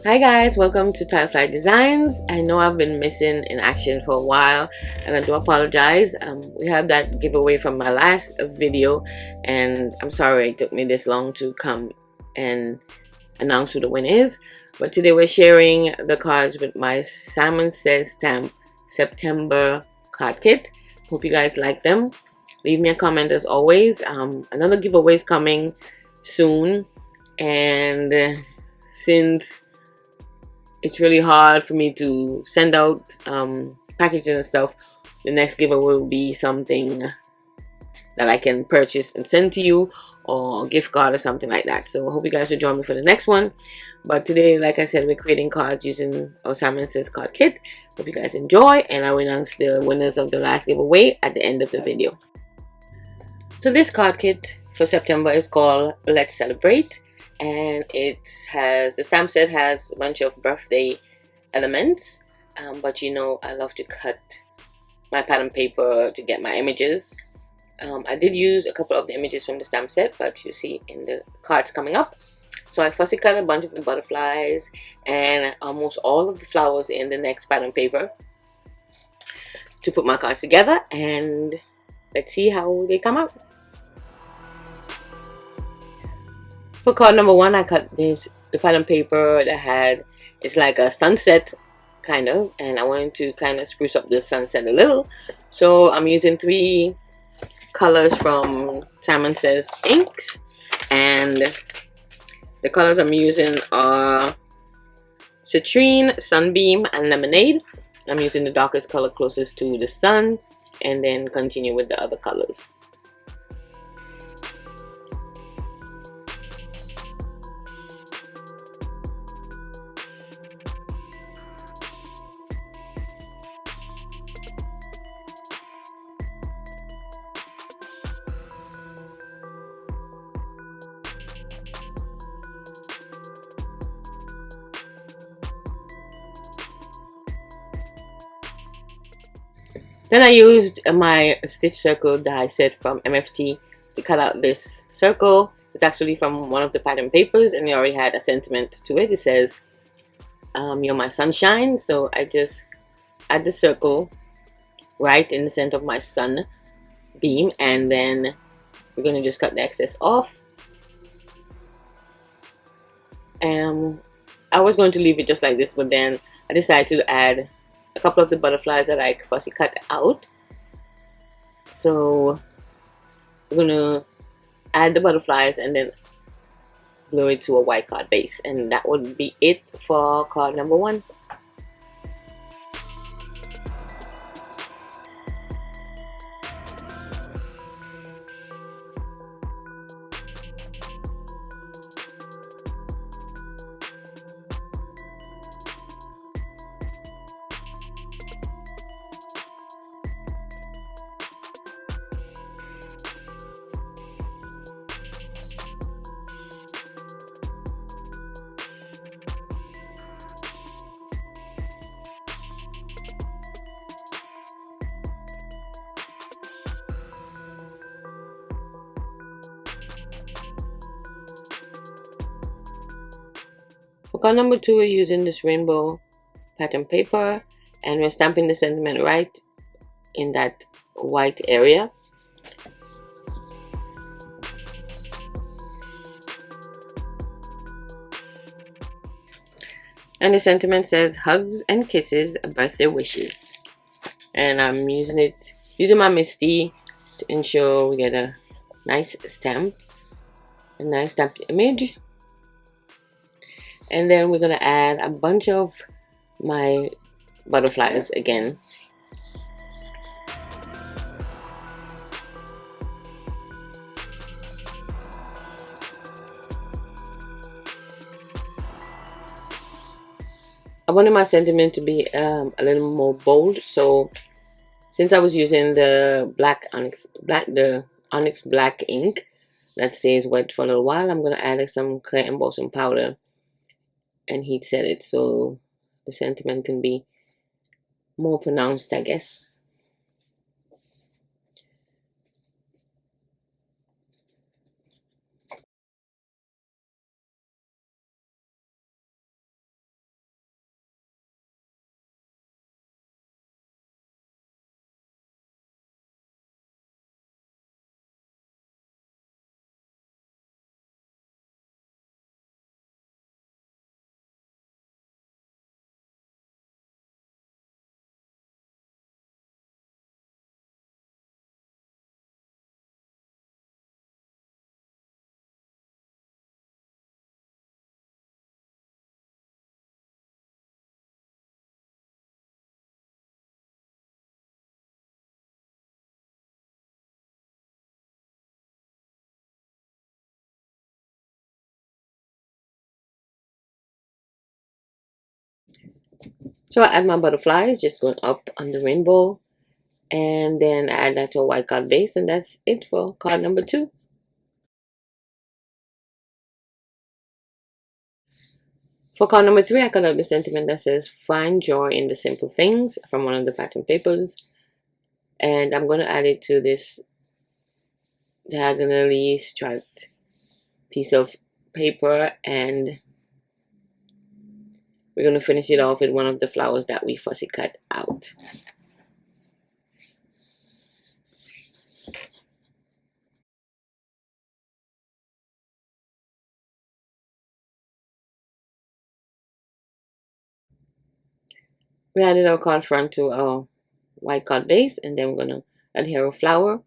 Hi guys, welcome to Tiflydesigns. I know I've been missing in action for a while and I do apologize. We had that giveaway from my last video and I'm sorry it took me this long to come and announce who the winner is. But today we're sharing the cards with my Simon Says Stamp September Card Kit. Hope you guys like them. Leave me a comment as always. Another giveaway is coming soon, and since it's really hard for me to send out packaging and stuff, the next giveaway will be something that I can purchase and send to you, or a gift card or something like that. So I hope you guys will join me for the next one. But today, like I said, we're creating cards using our Simon Says Card Kit. Hope you guys enjoy, and I will announce the winners of the last giveaway at the end of the video. So this card kit for September is called Let's Celebrate, and it has, the stamp set has a bunch of birthday elements, but you know I love to cut my pattern paper to get my images. I did use a couple of the images from the stamp set, but you see in the cards coming up. So I fussy cut a bunch of the butterflies and almost all of the flowers in the next pattern paper to put my cards together, and let's see how they come out. For card number one, I cut the pattern paper that had, it's like a sunset kind of, and I wanted to kind of spruce up the sunset a little. So I'm using 3 colors from Simon Says inks, and the colors I'm using are Citrine, Sunbeam, and Lemonade. I'm using the darkest color closest to the sun, and then continue with the other colors. Then I used my stitch circle die set from MFT to cut out this circle. It's actually from one of the pattern papers, and it already had a sentiment to it. It says, you're my sunshine. So I just add the circle right in the center of my sun beam, and then we're going to just cut the excess off. I was going to leave it just like this, but then I decided to add a couple of the butterflies that I fussy cut out. So we're gonna add the butterflies and then glue it to a white card base, and that would be it for card number one. For card number two, we're using this rainbow pattern paper, and we're stamping the sentiment right in that white area. And the sentiment says, hugs and kisses, birthday wishes. And I'm using my Misty to ensure we get a nice stamp, a nice stamped image. And then we're gonna add a bunch of my butterflies again. I wanted my sentiment to be a little more bold, so since I was using the onyx black ink that stays wet for a little while, I'm gonna add some clear embossing powder and heat set it so the sentiment can be more pronounced, I guess. So I add my butterflies, just going up on the rainbow, and then add that to a white card base, and that's it for card number 2. For card number 3, I cut out the sentiment that says "Find joy in the simple things" from one of the pattern papers, and I'm going to add it to this diagonally striped piece of paper, and we're going to finish it off with one of the flowers that we fussy cut out. We added our card front to our white card base, and then we're going to adhere a flower,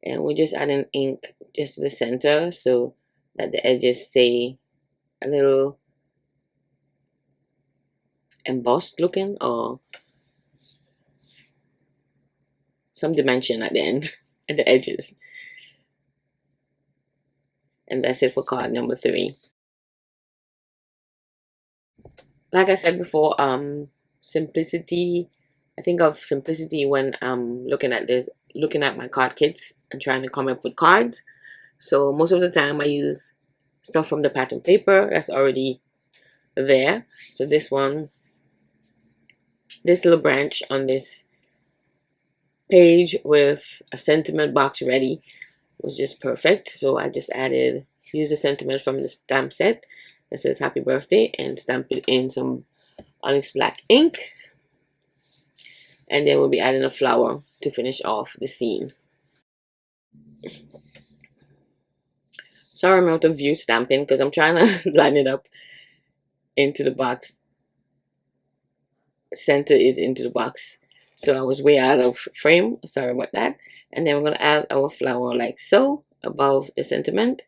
and we're just adding ink just to the center so that the edges stay a little embossed looking, or some dimension at the end at the edges. And that's it for card number 3. Like I said before, simplicity. I think of simplicity when I'm looking at my card kits and trying to come up with cards. So most of the time I use stuff from the pattern paper that's already there. So this little branch on this page with a sentiment box ready was just perfect. So I just used a sentiment from the stamp set that says "Happy Birthday" and stamp it in some onyx black ink. And then we'll be adding a flower to finish off the scene. Sorry I'm out of view stamping because I'm trying to line it up into the box. Center it into the box. So I was way out of frame. Sorry about that. And then we're going to add our flower like so above the sentiment.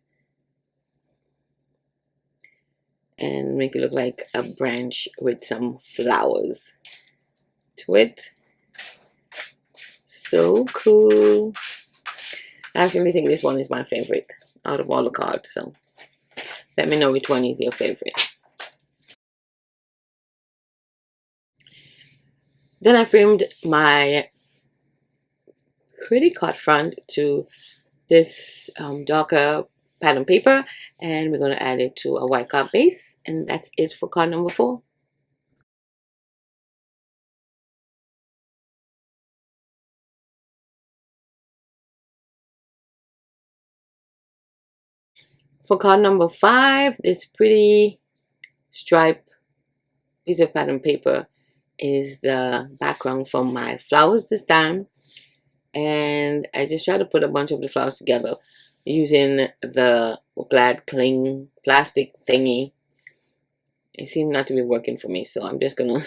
And make it look like a branch with some flowers to it. So cool. I actually think this one is my favorite out of all the cards. So let me know which one is your favorite. Then I framed my pretty card front to this darker pattern paper, and we're going to add it to a white card base, and that's it for card number 4. For card number 5, this pretty stripe piece of pattern paper is the background for my flowers this time, and I just try to put a bunch of the flowers together using the glad cling plastic thingy. It seemed not to be working for me, so I'm just gonna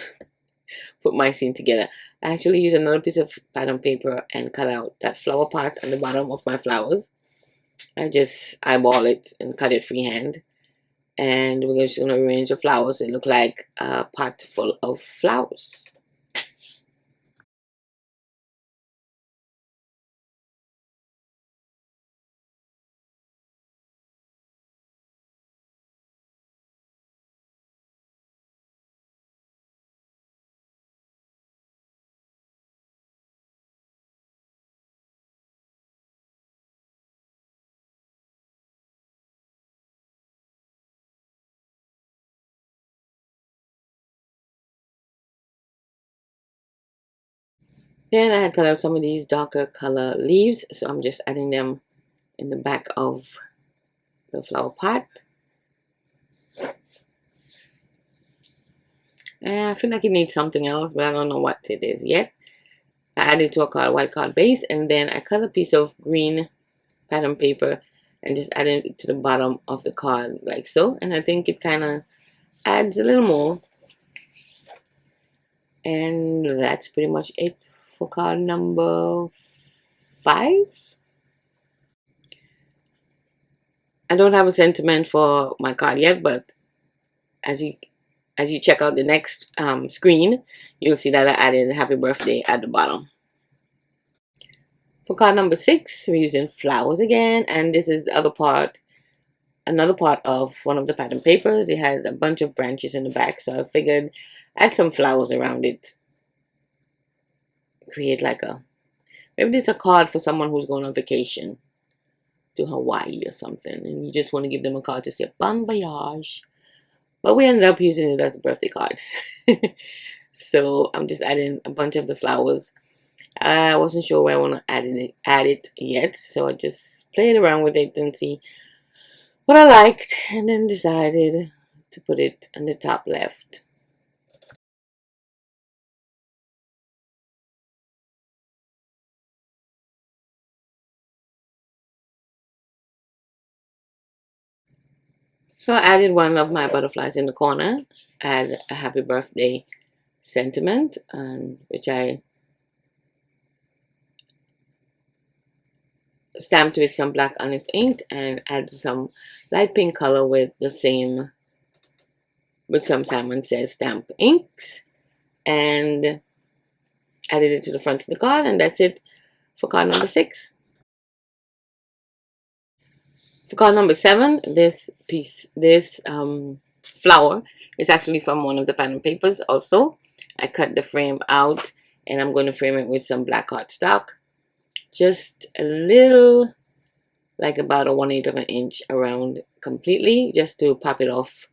put my scene together. I actually use another piece of pattern paper and cut out that flower part on the bottom of my flowers. I just eyeball it and cut it freehand, and we're just gonna arrange the flowers and look like a pot full of flowers. Then I had cut out some of these darker color leaves, so I'm just adding them in the back of the flower pot. And I feel like it needs something else, but I don't know what it is yet. I added to a white card base, and then I cut a piece of green pattern paper and just added it to the bottom of the card like so. And I think it kind of adds a little more. And that's pretty much it for card number 5. I don't have a sentiment for my card yet, but as you check out the next screen, you'll see that I added "Happy Birthday" at the bottom. For card number 6, we're using flowers again, and this is the other part, another part of one of the pattern papers. It has a bunch of branches in the back, so I figured add some flowers around it. Create like a, maybe this is a card for someone who's going on vacation to Hawaii or something, and you just want to give them a card to say bon voyage. But we ended up using it as a birthday card. So I'm just adding a bunch of the flowers. I wasn't sure where I want to add it yet, so I just played around with it and see what I liked, and then decided to put it on the top left. So I added one of my butterflies in the corner, add a happy birthday sentiment, which I stamped with some black onyx ink, and add some light pink color with some Simon Says Stamp inks, and added it to the front of the card, and that's it for card number 6. For card number 7, this flower is actually from one of the pattern papers also. I cut the frame out, and I'm going to frame it with some black cardstock. Just a little, like about a 1/8 of an inch around completely, just to pop it off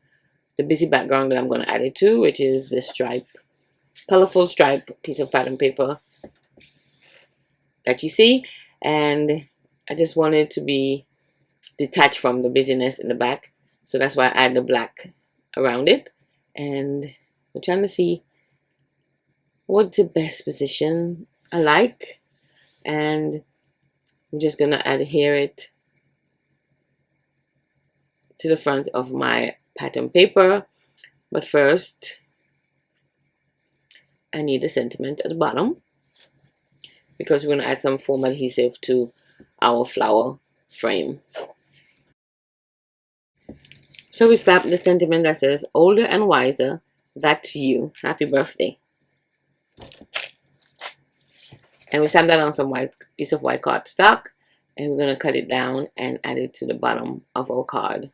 the busy background that I'm going to add it to, which is this colorful stripe piece of pattern paper that you see. And I just want it to be detached from the busyness in the back, so that's why I add the black around it. And I'm trying to see what's the best position I like, and I'm just gonna adhere it to the front of my pattern paper. But first I need a sentiment at the bottom, because we're gonna add some foam adhesive to our flower frame. So we slap the sentiment that says older and wiser, that's you, happy birthday. And we stamp that on some piece of white cardstock, and we're going to cut it down and add it to the bottom of our card.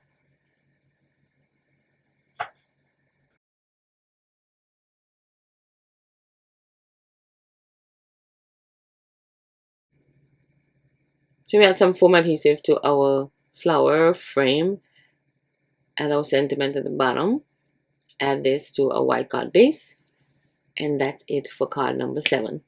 So we add some foam adhesive to our flower frame, add our sentiment at the bottom, add this to a white card base, and that's it for card number 7.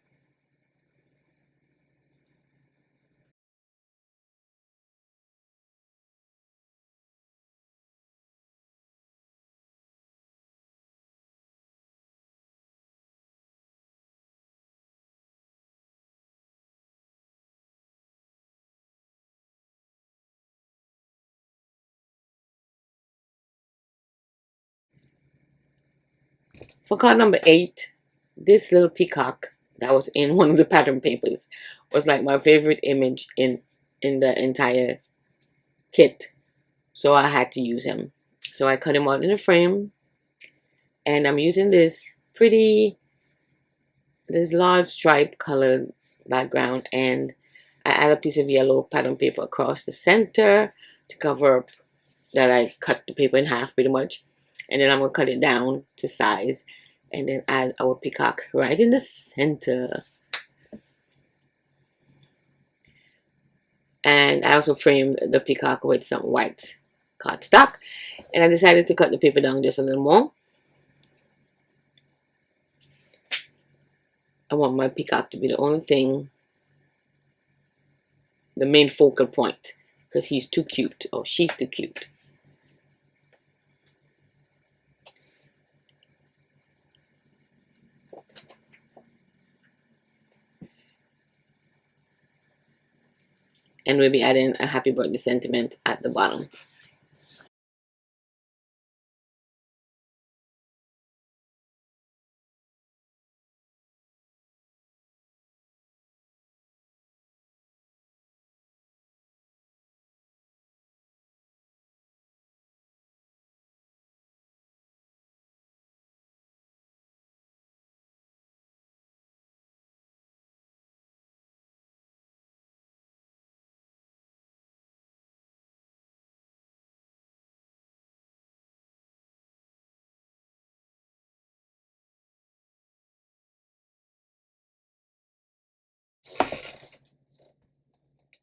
For card number 8, this little peacock that was in one of the pattern papers was like my favorite image in the entire kit, so I had to use him. So I cut him out in a frame, and I'm using this large stripe colored background, and I add a piece of yellow pattern paper across the center to cover up that I cut the paper in half pretty much. And then I'm going to cut it down to size, and then add our peacock right in the center. And I also framed the peacock with some white cardstock, and I decided to cut the paper down just a little more. I want my peacock to be the only thing, the main focal point, because he's too cute, or she's too cute. And we'll be adding a happy birthday sentiment at the bottom.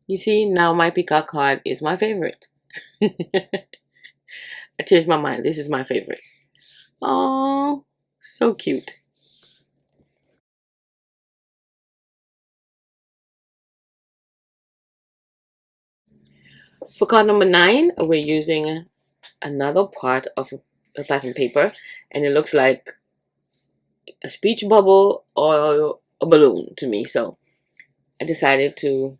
You see, now my peacock card is my favorite. I changed my mind. This is my favorite. Oh, so cute. For card number 9, we're using another part of a pattern paper, and it looks like a speech bubble or a balloon to me. So I decided to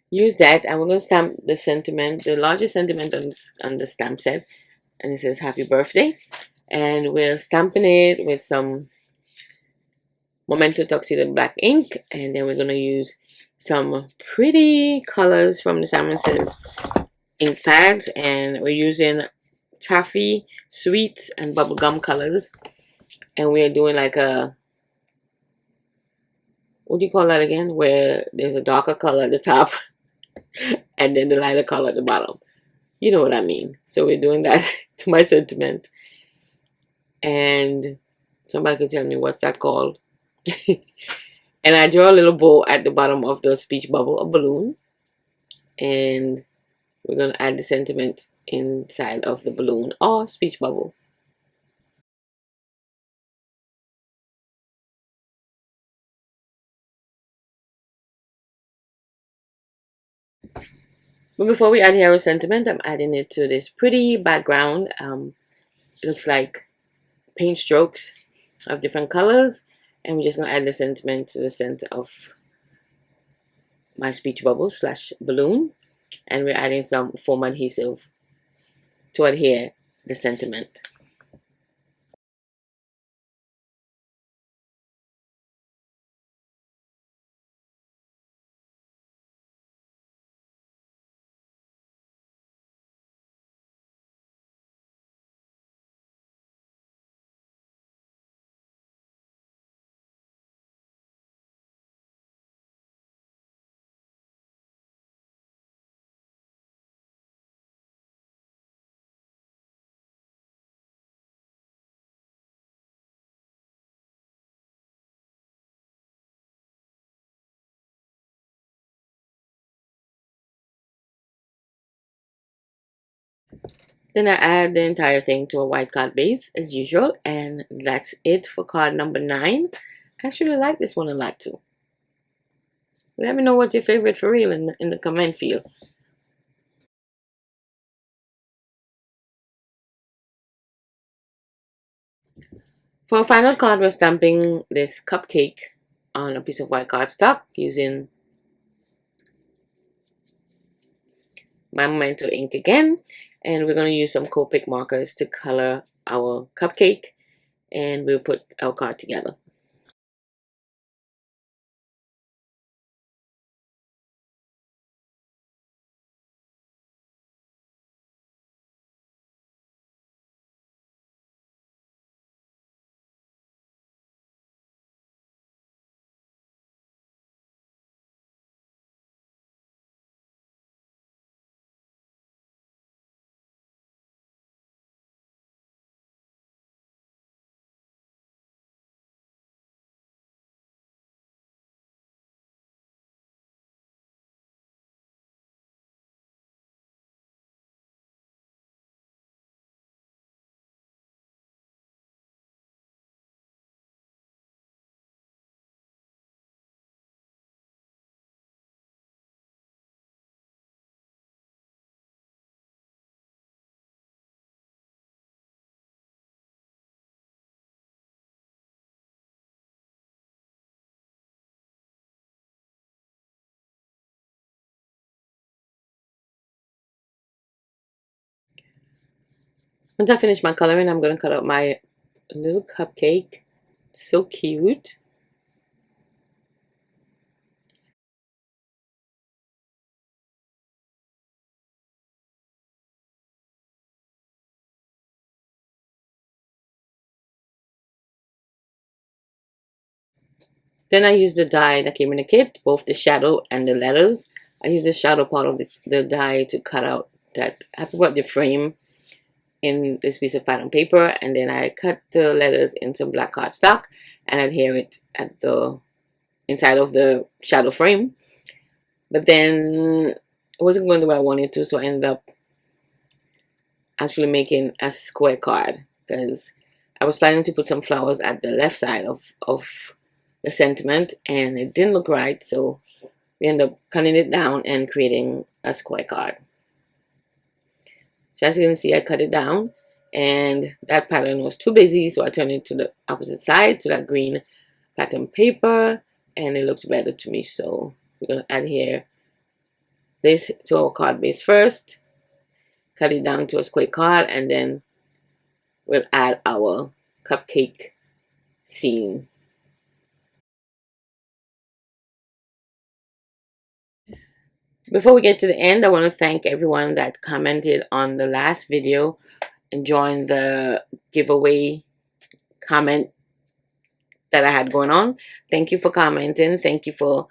use that, and we're going to stamp the sentiment, the largest sentiment on the stamp set, and it says happy birthday. And we're stamping it with some Memento Tuxedo black ink, and then we're going to use some pretty colors from the Simon Says ink pads, and we're using taffy, sweets, and bubblegum colors, and we're doing like a, what do you call that again, where there's a darker color at the top and then the lighter color at the bottom. You know what I mean. So we're doing that to my sentiment, and somebody could tell me what's that called. And I draw a little bow at the bottom of the speech bubble, a balloon, and we're going to add the sentiment inside of the balloon or speech bubble. But before we add hero sentiment, I'm adding it to this pretty background. It looks like paint strokes of different colors, and we're just going to add the sentiment to the center of my speech bubble slash balloon, and we're adding some foam adhesive to adhere the sentiment. Then I add the entire thing to a white card base as usual, and that's it for card number 9. I actually like this one a lot too. Let me know what's your favorite for real in the comment field. For our final card, we're stamping this cupcake on a piece of white cardstock using my Memento ink again, and we're going to use some Copic markers to color our cupcake, and we'll put our card together. Once I finish my coloring, I'm going to cut out my little cupcake. So cute. Then I use the die that came in the kit, both the shadow and the letters. I use the shadow part of the die to cut out that happy birthday frame in this piece of pattern paper, and then I cut the letters in some black cardstock and adhere it at the inside of the shadow frame. but then it wasn't going the way I wanted to, so I ended up actually making a square card because I was planning to put some flowers at the left side of the sentiment, and it didn't look right, so we ended up cutting it down and creating a square card. So as you can see, I cut it down, and that pattern was too busy, so I turned it to the opposite side, to that green pattern paper, and it looks better to me. So we're going to add here this to our card base first, cut it down to a square card, and then we'll add our cupcake scene. Before we get to the end, I want to thank everyone that commented on the last video and joined the giveaway comment that I had going on. Thank you for commenting. Thank you for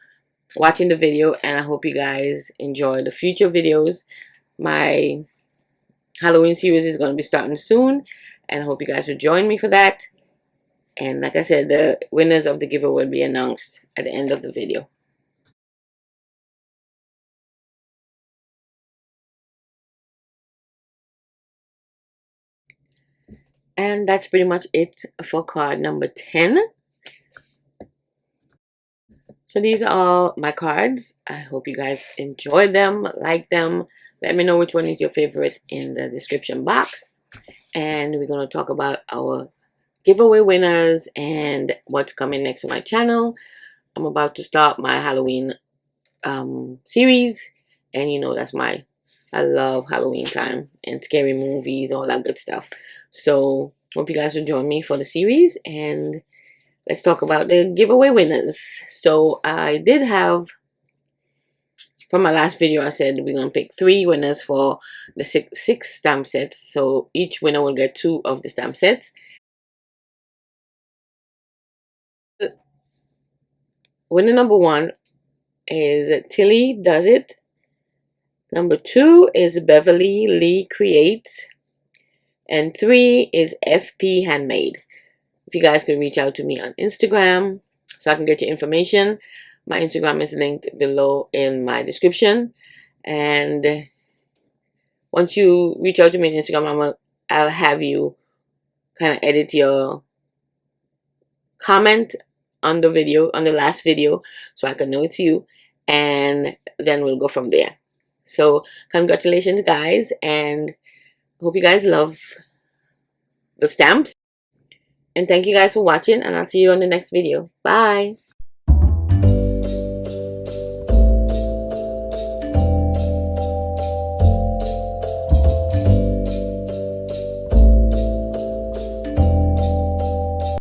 watching the video, and I hope you guys enjoy the future videos. My Halloween series is going to be starting soon, and I hope you guys will join me for that. And like I said, the winners of the giveaway will be announced at the end of the video. And that's pretty much it for card number 10. So these are my cards. I hope you guys enjoyed them, like them. Let me know which one is your favorite in the description box. And we're going to talk about our giveaway winners and what's coming next to my channel. I'm about to start my Halloween series, and you know I love Halloween time and scary movies, all that good stuff. So hope you guys will join me for the series, and let's talk about the giveaway winners. So I did have, from my last video, I said we're gonna pick 3 winners for the six stamp sets. So each winner will get 2 of the stamp sets. Winner number 1 is Tilly Does It. Number 2 is Beverly Lee Creates. And 3 is FP Handmade. If you guys can reach out to me on Instagram so I can get your information. My Instagram is linked below in my description. And once you reach out to me on Instagram, I'll have you kind of edit your comment on the video, on the last video, so I can know it's you, and then we'll go from there. So congratulations, guys, and hope you guys love the stamps, and thank you guys for watching, and I'll see you on the next video. Bye.